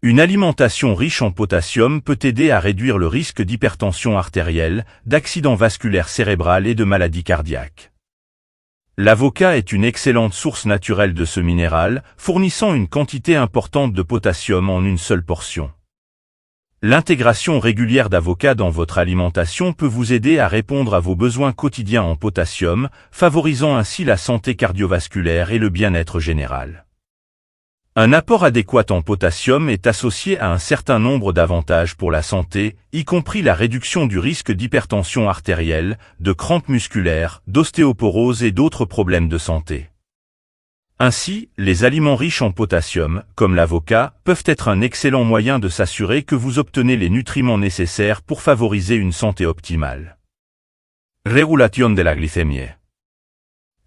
Une alimentation riche en potassium peut aider à réduire le risque d'hypertension artérielle, d'accident vasculaire cérébral et de maladies cardiaques. L'avocat est une excellente source naturelle de ce minéral, fournissant une quantité importante de potassium en une seule portion. L'intégration régulière d'avocat dans votre alimentation peut vous aider à répondre à vos besoins quotidiens en potassium, favorisant ainsi la santé cardiovasculaire et le bien-être général. Un apport adéquat en potassium est associé à un certain nombre d'avantages pour la santé, y compris la réduction du risque d'hypertension artérielle, de crampes musculaires, d'ostéoporose et d'autres problèmes de santé. Ainsi, les aliments riches en potassium, comme l'avocat, peuvent être un excellent moyen de s'assurer que vous obtenez les nutriments nécessaires pour favoriser une santé optimale. Régulation de la glycémie.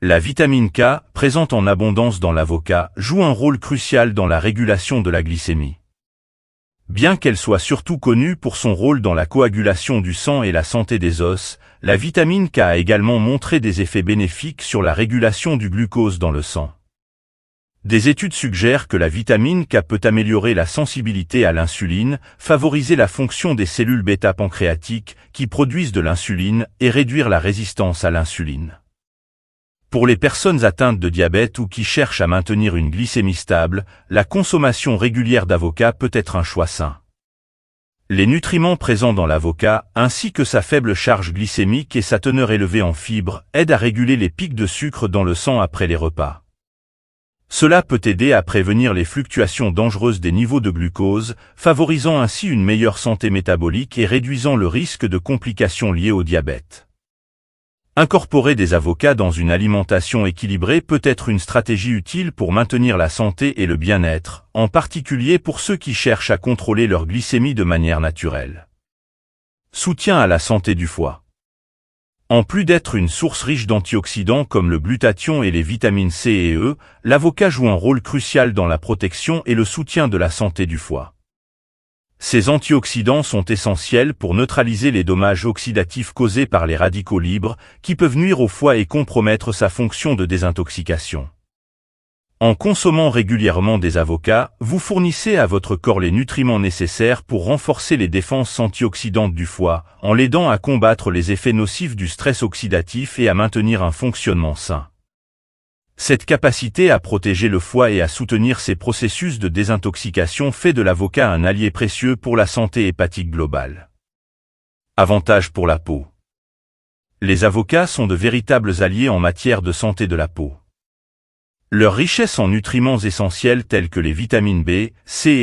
La vitamine K, présente en abondance dans l'avocat, joue un rôle crucial dans la régulation de la glycémie. Bien qu'elle soit surtout connue pour son rôle dans la coagulation du sang et la santé des os, la vitamine K a également montré des effets bénéfiques sur la régulation du glucose dans le sang. Des études suggèrent que la vitamine K peut améliorer la sensibilité à l'insuline, favoriser la fonction des cellules bêta-pancréatiques qui produisent de l'insuline et réduire la résistance à l'insuline. Pour les personnes atteintes de diabète ou qui cherchent à maintenir une glycémie stable, la consommation régulière d'avocat peut être un choix sain. Les nutriments présents dans l'avocat, ainsi que sa faible charge glycémique et sa teneur élevée en fibres, aident à réguler les pics de sucre dans le sang après les repas. Cela peut aider à prévenir les fluctuations dangereuses des niveaux de glucose, favorisant ainsi une meilleure santé métabolique et réduisant le risque de complications liées au diabète. Incorporer des avocats dans une alimentation équilibrée peut être une stratégie utile pour maintenir la santé et le bien-être, en particulier pour ceux qui cherchent à contrôler leur glycémie de manière naturelle. Soutien à la santé du foie. En plus d'être une source riche d'antioxydants comme le glutathion et les vitamines C et E, l'avocat joue un rôle crucial dans la protection et le soutien de la santé du foie. Ces antioxydants sont essentiels pour neutraliser les dommages oxydatifs causés par les radicaux libres, qui peuvent nuire au foie et compromettre sa fonction de désintoxication. En consommant régulièrement des avocats, vous fournissez à votre corps les nutriments nécessaires pour renforcer les défenses antioxydantes du foie, en l'aidant à combattre les effets nocifs du stress oxydatif et à maintenir un fonctionnement sain. Cette capacité à protéger le foie et à soutenir ses processus de désintoxication fait de l'avocat un allié précieux pour la santé hépatique globale. Avantages pour la peau. Les avocats sont de véritables alliés en matière de santé de la peau. Leur richesse en nutriments essentiels tels que les vitamines B, C et